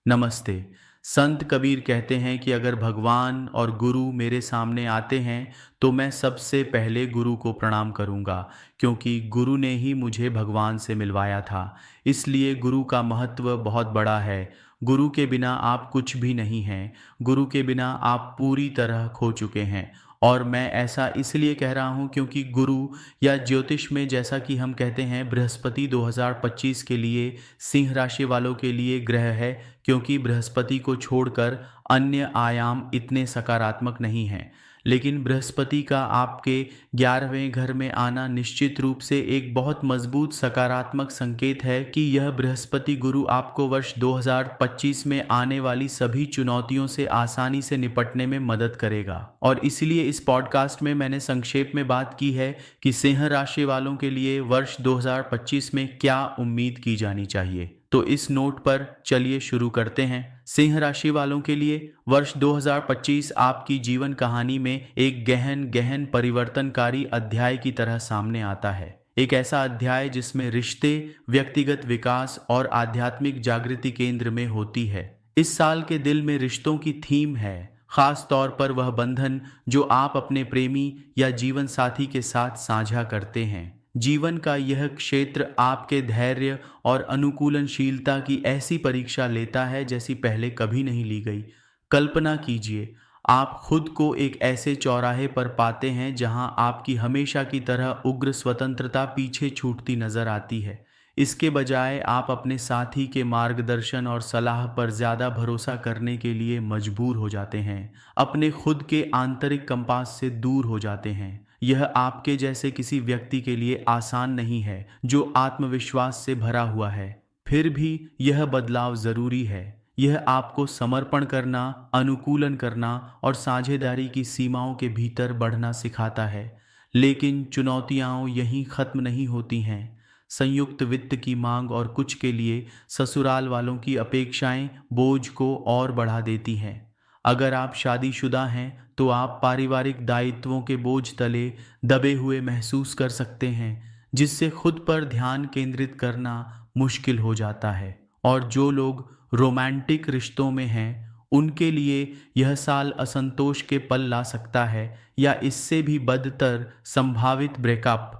नमस्ते। संत कबीर कहते हैं कि अगर भगवान और गुरु मेरे सामने आते हैं तो मैं सबसे पहले गुरु को प्रणाम करूंगा, क्योंकि गुरु ने ही मुझे भगवान से मिलवाया था। इसलिए गुरु का महत्व बहुत बड़ा है। गुरु के बिना आप कुछ भी नहीं हैं। गुरु के बिना आप पूरी तरह खो चुके हैं। और मैं ऐसा इसलिए कह रहा हूँ क्योंकि गुरु या ज्योतिष में, जैसा कि हम कहते हैं, बृहस्पति 2025 के लिए सिंह राशि वालों के लिए ग्रह है, क्योंकि बृहस्पति को छोड़कर अन्य आयाम इतने सकारात्मक नहीं हैं। लेकिन बृहस्पति का आपके 11वें घर में आना निश्चित रूप से एक बहुत मजबूत सकारात्मक संकेत है कि यह बृहस्पति गुरु आपको वर्ष 2025 में आने वाली सभी चुनौतियों से आसानी से निपटने में मदद करेगा। और इसलिए इस पॉडकास्ट में मैंने संक्षेप में बात की है कि सिंह राशि वालों के लिए वर्ष 2025 में क्या उम्मीद की जानी चाहिए। तो इस नोट पर चलिए शुरू करते हैं। सिंह राशि वालों के लिए वर्ष 2025 आपकी जीवन कहानी में एक गहन गहन परिवर्तनकारी अध्याय की तरह सामने आता है। एक ऐसा अध्याय जिसमें रिश्ते, व्यक्तिगत विकास और आध्यात्मिक जागृति केंद्र में होती है। इस साल के दिल में रिश्तों की थीम है, खास तौर पर वह बंधन जो आप अपने प्रेमी या जीवन साथी के साथ साझा करते हैं। जीवन का यह क्षेत्र आपके धैर्य और अनुकूलनशीलता की ऐसी परीक्षा लेता है जैसी पहले कभी नहीं ली गई। कल्पना कीजिए, आप खुद को एक ऐसे चौराहे पर पाते हैं जहां आपकी हमेशा की तरह उग्र स्वतंत्रता पीछे छूटती नजर आती है। इसके बजाय आप अपने साथी के मार्गदर्शन और सलाह पर ज़्यादा भरोसा करने के लिए मजबूर हो जाते हैं, अपने खुद के आंतरिक कंपास से दूर हो जाते हैं। यह आपके जैसे किसी व्यक्ति के लिए आसान नहीं है जो आत्मविश्वास से भरा हुआ है। फिर भी यह बदलाव ज़रूरी है। यह आपको समर्पण करना, अनुकूलन करना और साझेदारी की सीमाओं के भीतर बढ़ना सिखाता है। लेकिन चुनौतियां यहीं ख़त्म नहीं होती हैं। संयुक्त वित्त की मांग और कुछ के लिए ससुराल वालों की अपेक्षाएं बोझ को और बढ़ा देती हैं। अगर आप शादीशुदा हैं तो आप पारिवारिक दायित्वों के बोझ तले दबे हुए महसूस कर सकते हैं, जिससे खुद पर ध्यान केंद्रित करना मुश्किल हो जाता है। और जो लोग रोमांटिक रिश्तों में हैं, उनके लिए यह साल असंतोष के पल ला सकता है, या इससे भी बदतर संभावित ब्रेकअप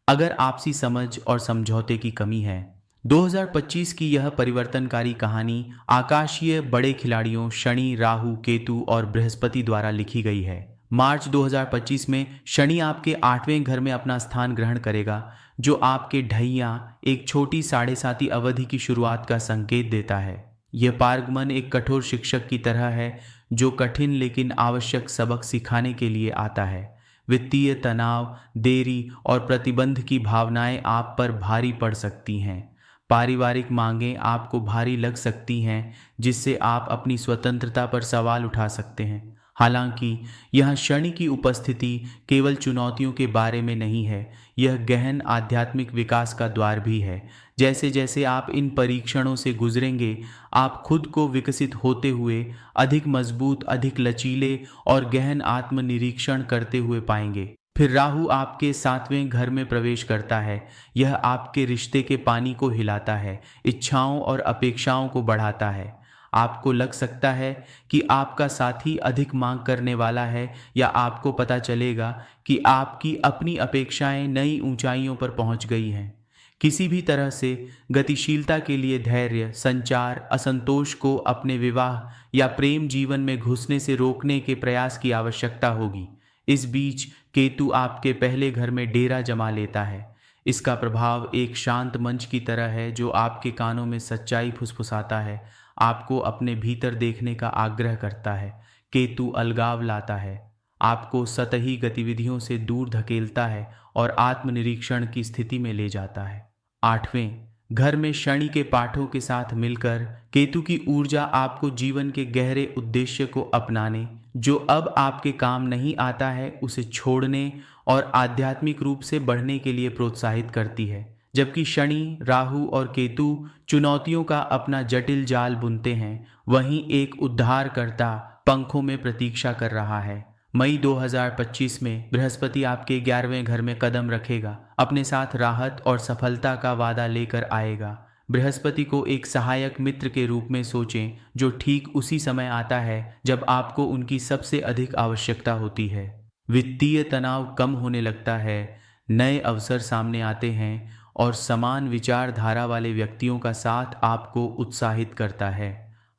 अगर आपसी समझ और समझौते की कमी है। 2025 की यह परिवर्तनकारी कहानी आकाशीय बड़े खिलाड़ियों शनि, राहु, केतु और बृहस्पति द्वारा लिखी गई है। मार्च 2025 में शनि आपके 8वें घर में अपना स्थान ग्रहण करेगा, जो आपके ढैया एक छोटी साढ़े साती अवधि की शुरुआत का संकेत देता है। यह पारगमन एक कठोर शिक्षक की तरह है जो कठिन लेकिन आवश्यक सबक सिखाने के लिए आता है। वित्तीय तनाव, देरी और प्रतिबंध की भावनाएं आप पर भारी पड़ सकती हैं। पारिवारिक मांगें आपको भारी लग सकती हैं, जिससे आप अपनी स्वतंत्रता पर सवाल उठा सकते हैं। हालांकि यह शनि की उपस्थिति केवल चुनौतियों के बारे में नहीं है, यह गहन आध्यात्मिक विकास का द्वार भी है। जैसे जैसे आप इन परीक्षणों से गुजरेंगे, आप खुद को विकसित होते हुए अधिक मजबूत, अधिक लचीले और गहन आत्मनिरीक्षण करते हुए पाएंगे। फिर राहु आपके 7वें घर में प्रवेश करता है। यह आपके रिश्ते के पानी को हिलाता है, इच्छाओं और अपेक्षाओं को बढ़ाता है। आपको लग सकता है कि आपका साथी अधिक मांग करने वाला है, या आपको पता चलेगा कि आपकी अपनी अपेक्षाएं नई ऊंचाइयों पर पहुंच गई हैं। किसी भी तरह से गतिशीलता के लिए धैर्य, संचार, असंतोष को अपने विवाह या प्रेम जीवन में घुसने से रोकने के प्रयास की आवश्यकता होगी। इस बीच केतु आपके पहले घर में डेरा जमा लेता है। इसका प्रभाव एक शांत मंच की तरह है जो आपके कानों में सच्चाई फुसफुसाता है, आपको अपने भीतर देखने का आग्रह करता है। केतु अलगाव लाता है, आपको सतही गतिविधियों से दूर धकेलता है और आत्मनिरीक्षण की स्थिति में ले जाता है। 8वें घर में शनि के पाठों के साथ मिलकर केतु की ऊर्जा आपको जीवन के गहरे उद्देश्य को अपनाने, जो अब आपके काम नहीं आता है, उसे छोड़ने और आध्यात्मिक रूप से बढ़ने के लिए प्रोत्साहित करती है। जबकि शनि, राहु और केतु चुनौतियों का अपना जटिल जाल बुनते हैं, वहीं एक उद्धारकर्ता पंखों में प्रतीक्षा कर रहा है। मई 2025 में बृहस्पति आपके 11वें घर में कदम रखेगा, अपने साथ राहत और सफलता का वादा लेकर आएगा। बृहस्पति को एक सहायक मित्र के रूप में सोचें जो ठीक उसी समय आता है जब आपको उनकी सबसे अधिक आवश्यकता होती है। वित्तीय तनाव कम होने लगता है, नए अवसर सामने आते हैं और समान विचारधारा वाले व्यक्तियों का साथ आपको उत्साहित करता है।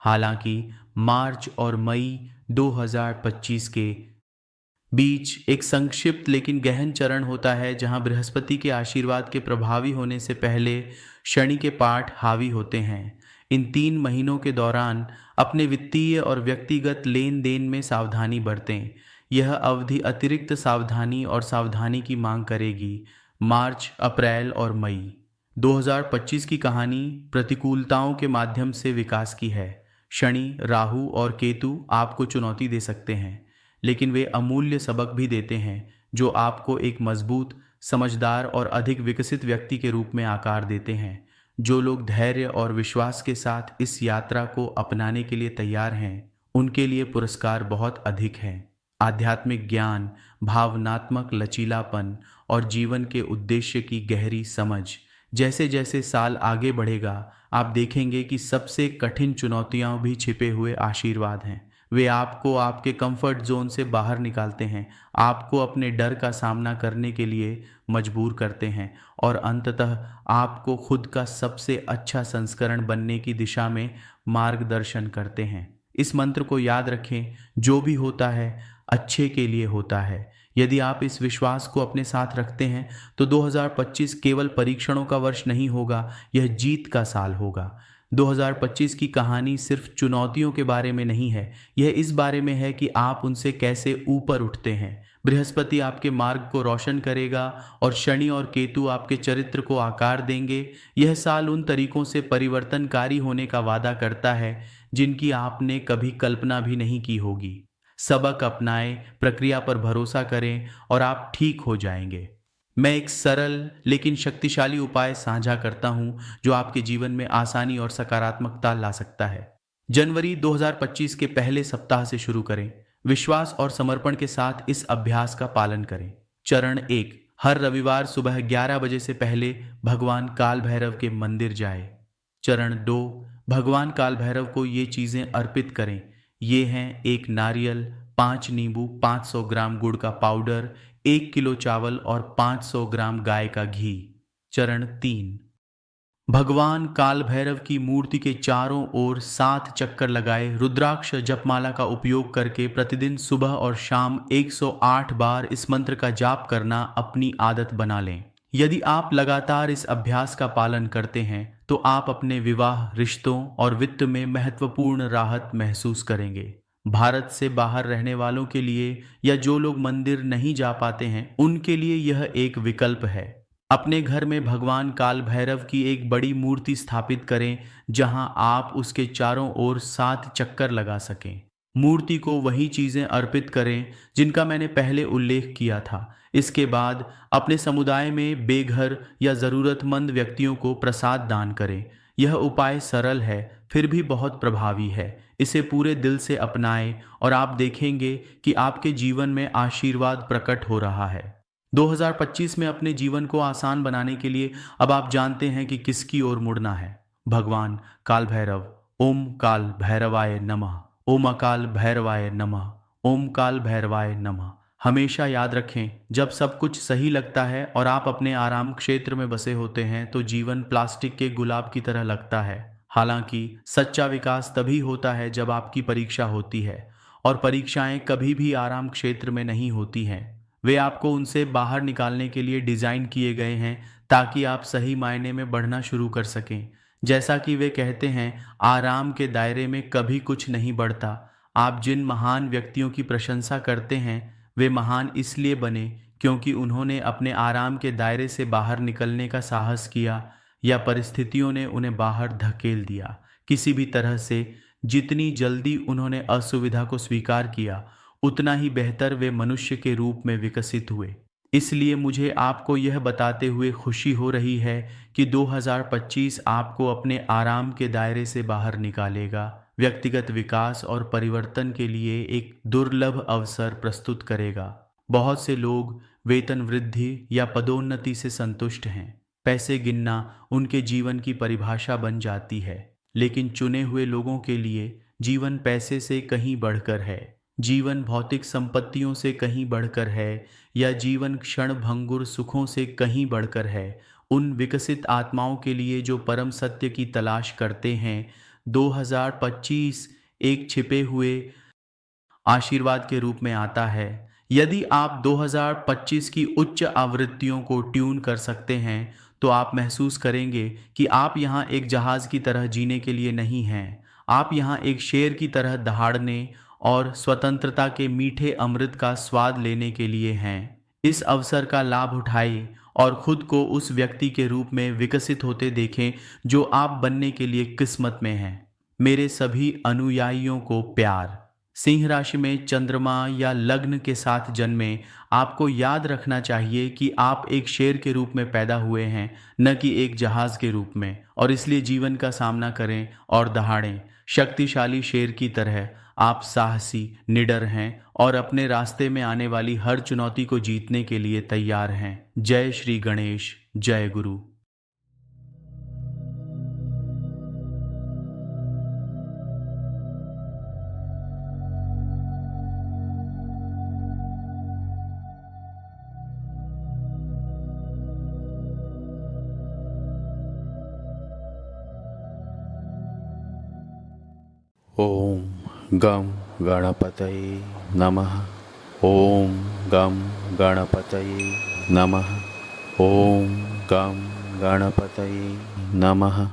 हालांकि मार्च और मई 2025 के बीच एक संक्षिप्त लेकिन गहन चरण होता है जहां बृहस्पति के आशीर्वाद के प्रभावी होने से पहले शनि के पाठ हावी होते हैं। इन 3 महीनों के दौरान अपने वित्तीय और व्यक्तिगत लेन देन में सावधानी बरतें। यह अवधि अतिरिक्त सावधानी और सावधानी की मांग करेगी। मार्च, अप्रैल और मई 2025 की कहानी प्रतिकूलताओं के माध्यम से विकास की है। शनि, राहु और केतु आपको चुनौती दे सकते हैं, लेकिन वे अमूल्य सबक भी देते हैं जो आपको एक मजबूत, समझदार और अधिक विकसित व्यक्ति के रूप में आकार देते हैं। जो लोग धैर्य और विश्वास के साथ इस यात्रा को अपनाने के लिए तैयार हैं, उनके लिए पुरस्कार बहुत अधिक हैं। आध्यात्मिक ज्ञान, भावनात्मक लचीलापन और जीवन के उद्देश्य की गहरी समझ। जैसे जैसे साल आगे बढ़ेगा, आप देखेंगे कि सबसे कठिन चुनौतियां भी छिपे हुए आशीर्वाद हैं। वे आपको आपके कंफर्ट जोन से बाहर निकालते हैं, आपको अपने डर का सामना करने के लिए मजबूर करते हैं और अंततः आपको खुद का सबसे अच्छा संस्करण बनने की दिशा में मार्गदर्शन करते हैं। इस मंत्र को याद रखें, जो भी होता है अच्छे के लिए होता है। यदि आप इस विश्वास को अपने साथ रखते हैं तो 2025 केवल परीक्षणों का वर्ष नहीं होगा, यह जीत का साल होगा। 2025 की कहानी सिर्फ चुनौतियों के बारे में नहीं है, यह इस बारे में है कि आप उनसे कैसे ऊपर उठते हैं। बृहस्पति आपके मार्ग को रोशन करेगा और शनि और केतु आपके चरित्र को आकार देंगे। यह साल उन तरीकों से परिवर्तनकारी होने का वादा करता है जिनकी आपने कभी कल्पना भी नहीं की होगी। सबक अपनाएं, प्रक्रिया पर भरोसा करें और आप ठीक हो जाएंगे। मैं एक सरल लेकिन शक्तिशाली उपाय साझा करता हूं जो आपके जीवन में आसानी और सकारात्मकता ला सकता है। जनवरी 2025 के पहले सप्ताह से शुरू करें। विश्वास और समर्पण के साथ इस अभ्यास का पालन करें। चरण 1, हर रविवार सुबह 11 बजे से पहले भगवान काल भैरव के मंदिर जाएं। चरण 2, भगवान काल भैरव को ये चीजें अर्पित करें। ये हैं 1 नारियल, 5 नींबू, 500 ग्राम गुड़ का पाउडर, 1 किलो चावल और 500 ग्राम गाय का घी। चरण 3, भगवान काल भैरव की मूर्ति के चारों ओर 7 चक्कर लगाए। रुद्राक्ष जपमाला का उपयोग करके प्रतिदिन सुबह और शाम 108 बार इस मंत्र का जाप करना अपनी आदत बना लें। यदि आप लगातार इस अभ्यास का पालन करते हैं तो आप अपने विवाह, रिश्तों और वित्त में महत्वपूर्ण राहत महसूस करेंगे। भारत से बाहर रहने वालों के लिए या जो लोग मंदिर नहीं जा पाते हैं, उनके लिए यह एक विकल्प है। अपने घर में भगवान काल भैरव की एक बड़ी मूर्ति स्थापित करें जहां आप उसके चारों ओर 7 चक्कर लगा सकें। मूर्ति को वही चीजें अर्पित करें जिनका मैंने पहले उल्लेख किया था। इसके बाद अपने समुदाय में बेघर या ज़रूरतमंद व्यक्तियों को प्रसाद दान करें। यह उपाय सरल है फिर भी बहुत प्रभावी है। इसे पूरे दिल से अपनाएं और आप देखेंगे कि आपके जीवन में आशीर्वाद प्रकट हो रहा है। 2025 में अपने जीवन को आसान बनाने के लिए अब आप जानते हैं कि किसकी ओर मुड़ना है। भगवान काल भैरव। ओम काल भैरवाय नमः। ओम अकाल भैरवाय नमः। ओम काल भैरवाय नमः। हमेशा याद रखें, जब सब कुछ सही लगता है और आप अपने आराम क्षेत्र में बसे होते हैं तो जीवन प्लास्टिक के गुलाब की तरह लगता है। हालांकि सच्चा विकास तभी होता है जब आपकी परीक्षा होती है, और परीक्षाएं कभी भी आराम क्षेत्र में नहीं होती हैं। वे आपको उनसे बाहर निकालने के लिए डिज़ाइन किए गए हैं ताकि आप सही मायने में बढ़ना शुरू कर सकें। जैसा कि वे कहते हैं, आराम के दायरे में कभी कुछ नहीं बढ़ता। आप जिन महान व्यक्तियों की प्रशंसा करते हैं वे महान इसलिए बने क्योंकि उन्होंने अपने आराम के दायरे से बाहर निकलने का साहस किया या परिस्थितियों ने उन्हें बाहर धकेल दिया। किसी भी तरह से जितनी जल्दी उन्होंने असुविधा को स्वीकार किया, उतना ही बेहतर वे मनुष्य के रूप में विकसित हुए। इसलिए मुझे आपको यह बताते हुए खुशी हो रही है कि 2025 आपको अपने आराम के दायरे से बाहर निकालेगा, व्यक्तिगत विकास और परिवर्तन के लिए एक दुर्लभ अवसर प्रस्तुत करेगा। बहुत से लोग वेतन वृद्धि या पदोन्नति से संतुष्ट हैं, पैसे गिनना उनके जीवन की परिभाषा बन जाती है। लेकिन चुने हुए लोगों के लिए जीवन पैसे से कहीं बढ़कर है, जीवन भौतिक संपत्तियों से कहीं बढ़कर है, या जीवन क्षण भंगुर सुखों से कहीं बढ़कर है। उन विकसित आत्माओं के लिए जो परम सत्य की तलाश करते हैं, 2025 एक छिपे हुए आशीर्वाद के रूप में आता है। यदि आप 2025 की उच्च आवृत्तियों को ट्यून कर सकते हैं, तो आप महसूस करेंगे कि आप यहाँ एक जहाज़ की तरह जीने के लिए नहीं हैं। आप यहाँ एक शेर की तरह दहाड़ने और स्वतंत्रता के मीठे अमृत का स्वाद लेने के लिए हैं। इस अवसर का लाभ उठाएं और खुद को उस व्यक्ति के रूप में विकसित होते देखें जो आप बनने के लिए किस्मत में हैं। मेरे सभी अनुयायियों को प्यार। सिंह राशि में चंद्रमा या लग्न के साथ जन्मे आपको याद रखना चाहिए कि आप एक शेर के रूप में पैदा हुए हैं, न कि एक जहाज के रूप में, और इसलिए जीवन का सामना करें और दहाड़ें। शक्तिशाली शेर की तरह आप साहसी, निडर हैं और अपने रास्ते में आने वाली हर चुनौती को जीतने के लिए तैयार हैं। जय श्री गणेश, जय गुरु। ओम गम गणपतये नमः। ओम गम गणपतये नमः। ओम गम गणपतये नमः।